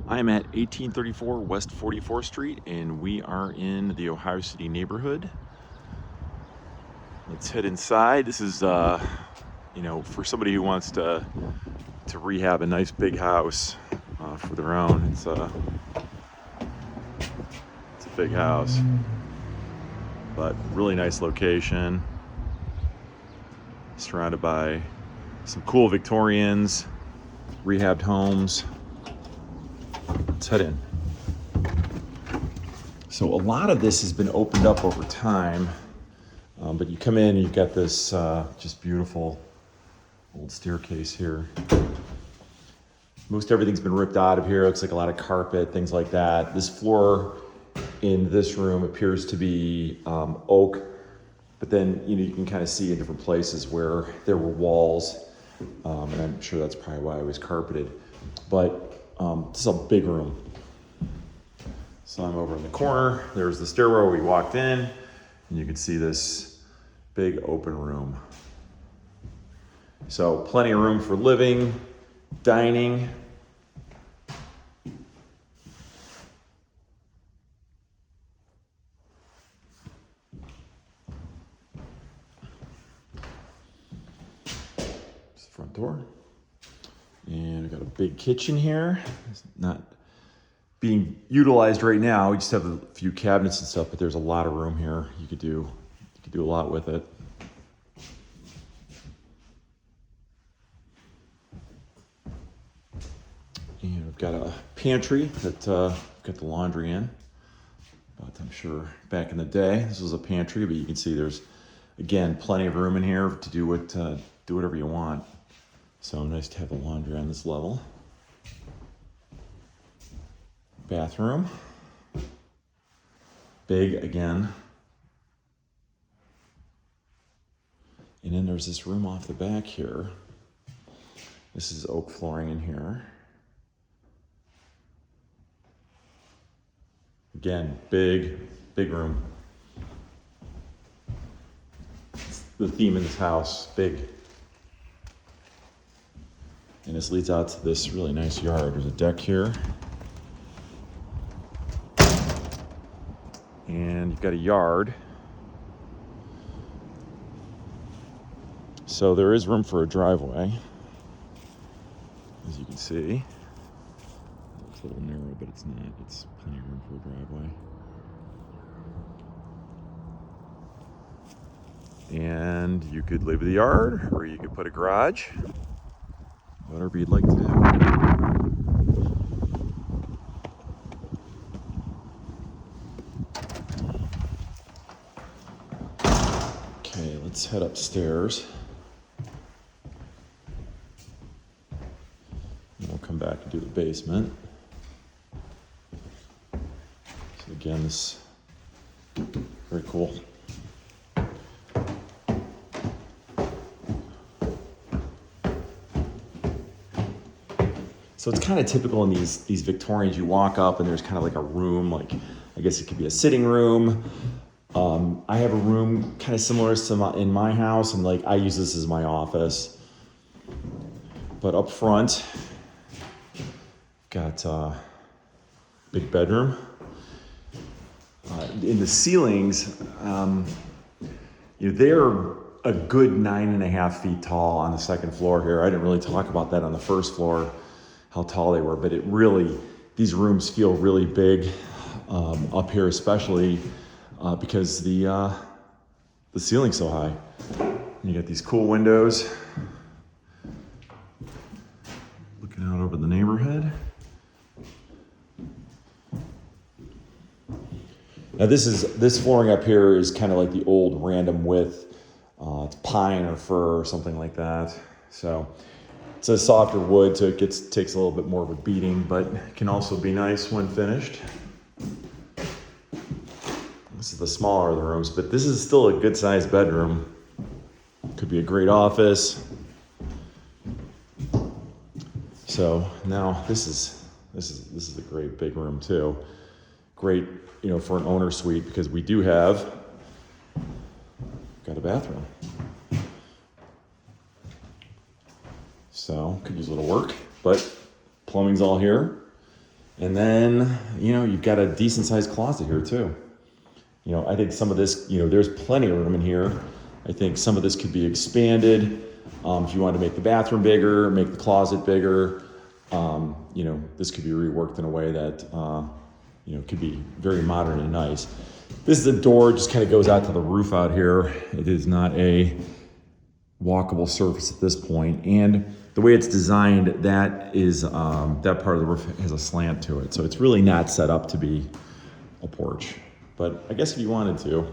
I'm at 1834 West 44th Street, and we are in the Ohio City neighborhood. Let's head inside. This is, for somebody who wants to rehab a nice big house for their own. It's a big house, but really nice location. Surrounded by some cool Victorians, rehabbed homes. Let's head in. So a lot of this has been opened up over time, but you come in and you've got this just beautiful old staircase here. Most everything's been ripped out of here. Looks like a lot of carpet, things like that. This floor in this room appears to be oak, but then you can kind of see in different places where there were walls, and I'm sure that's probably why it was carpeted. But this is a big room. So I'm over in the corner. There's the stairwell we walked in, and you can see this big open room. So plenty of room for living, dining. It's the front door. And we've got a big kitchen here. It's not being utilized right now. We just have a few cabinets and stuff, but there's a lot of room here. You could do a lot with it. And we've got a pantry that got the laundry in. But I'm sure back in the day, this was a pantry, but you can see there's, again, plenty of room in here to do whatever you want. So nice to have the laundry on this level. Bathroom. Big again. And then there's this room off the back here. This is oak flooring in here. Again, big room. It's the theme in this house, big. And this leads out to this really nice yard. There's a deck here. And you've got a yard. So there is room for a driveway, as you can see. It looks a little narrow, but it's not. It's plenty of room for a driveway. And you could live in the yard, or you could put a garage. Whatever you'd like to do. Okay, let's head upstairs. And we'll come back and do the basement. So again, this very cool. So it's kind of typical in these Victorians. You walk up and there's kind of like a room, like I guess it could be a sitting room. I have a room kind of similar to in my house, and like I use this as my office. But up front, got a big bedroom. In the ceilings, they're a good 9.5 feet tall on the second floor here. I didn't really talk about that on the first floor, how tall they were, but these rooms feel really big up here, especially because the ceiling's so high. And you got these cool windows looking out over the neighborhood. Now this flooring up here is kind of like the old random width. It's pine or fir or something like that. So it's a softer wood, so it takes a little bit more of a beating, but can also be nice when finished. This is the smaller of the rooms, but this is still a good sized bedroom. Could be a great office. So now this is a great big room too. Great, for an owner suite, because we do have got a bathroom. So could use a little work, but plumbing's all here. And then, you've got a decent sized closet here too. I think some of this, there's plenty of room in here. I think some of this could be expanded. If you want to make the bathroom bigger, make the closet bigger, this could be reworked in a way that, could be very modern and nice. This is a door, just kind of goes out to the roof out here. It is not a walkable surface at this point. And the way it's designed, that is, that part of the roof has a slant to it. So it's really not set up to be a porch. But I guess if you wanted to,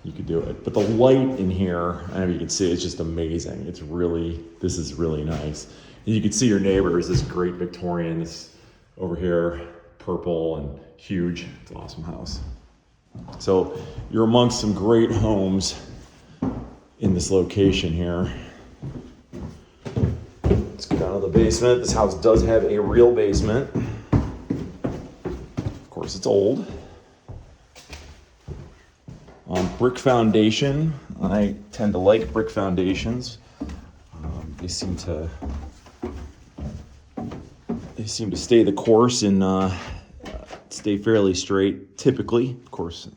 you could do it. But the light in here, I don't know if you can see, it's just amazing. This is really nice. And you can see your neighbors, this great Victorian, this over here, purple and huge. It's an awesome house. So you're amongst some great homes in this location here. Let's go down to the basement. This house does have a real basement. Of course, it's old. Brick foundation. I tend to like brick foundations. They seem to stay the course and stay fairly straight. Typically, of course,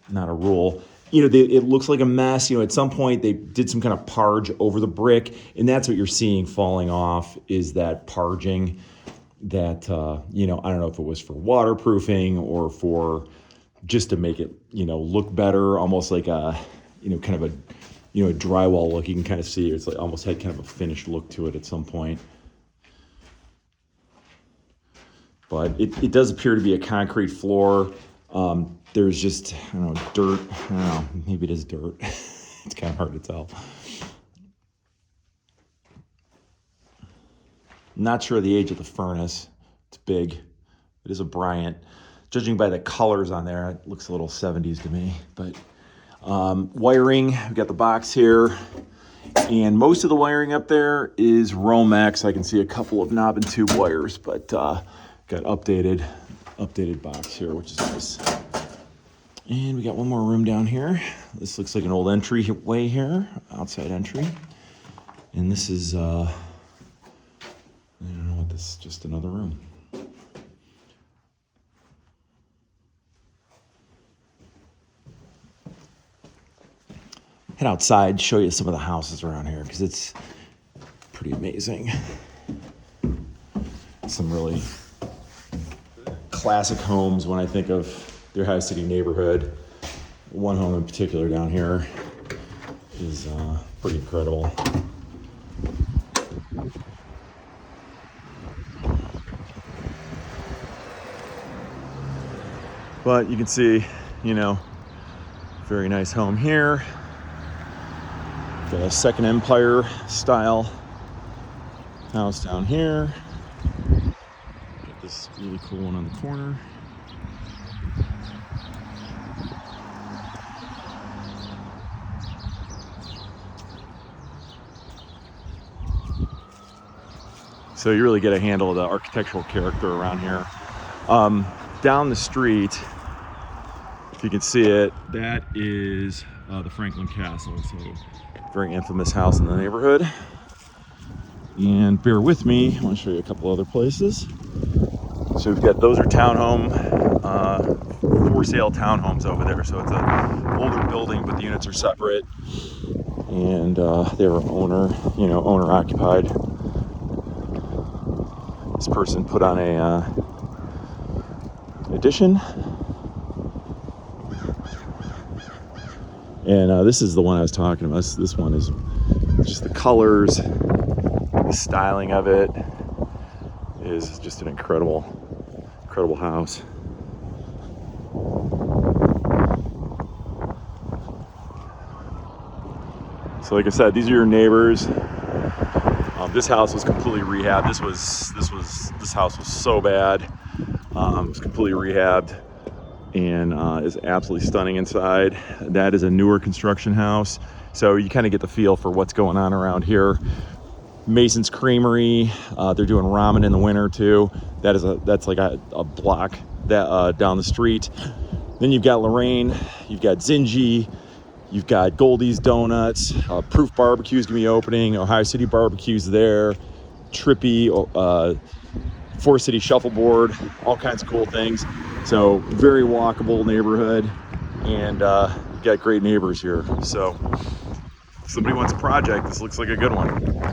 not a rule. It looks like a mess. At some point they did some kind of parge over the brick, and that's what you're seeing falling off is that parging. That I don't know if it was for waterproofing or for just to make it, look better, almost like a, kind of a, a drywall look. You can kind of see it's like almost had kind of a finished look to it at some point. But it does appear to be a concrete floor. There's just, dirt. I don't know, maybe it is dirt. It's kind of hard to tell. Not sure the age of the furnace. It's big. It is a Bryant. Judging by the colors on there, it looks a little 70s to me. But wiring, we've got the box here. And most of the wiring up there is Romex. I can see a couple of knob and tube wires, but got updated box here, which is nice. And we got one more room down here. This looks like an old entryway here, outside entry. And this is, I don't know what this is, just another room. Head outside, show you some of the houses around here, because it's pretty amazing. Some really classic homes when I think of the Ohio City neighborhood. One home in particular down here is pretty incredible. But you can see, very nice home here. Got a Second Empire style house down here. Got this really cool one on the corner. So you really get a handle of the architectural character around here. Down the street, if you can see it, that is the Franklin Castle. So very infamous house in the neighborhood. And bear with me, I want to show you a couple other places. So we've got, those are townhome, for sale townhomes over there. So it's an older building, but the units are separate. And they were owner occupied. This person put on a addition. And this is the one I was talking about. This one is just the colors, the styling of it is just an incredible house. So like I said, these are your neighbors. This house was completely rehabbed. This house was so bad. It was completely rehabbed and is absolutely stunning inside. That is a newer construction house. So you kind of get the feel for what's going on around here. Mason's Creamery, they're doing ramen in the winter too. That's like a block that down the street. Then you've got Lorraine, you've got Zingy, you've got Goldie's Donuts, Proof Barbecue's gonna be opening, Ohio City Barbecue's there, Trippy, Forest City shuffleboard, all kinds of cool things. So very walkable neighborhood, and you got great neighbors here. So if somebody wants a project, this looks like a good one.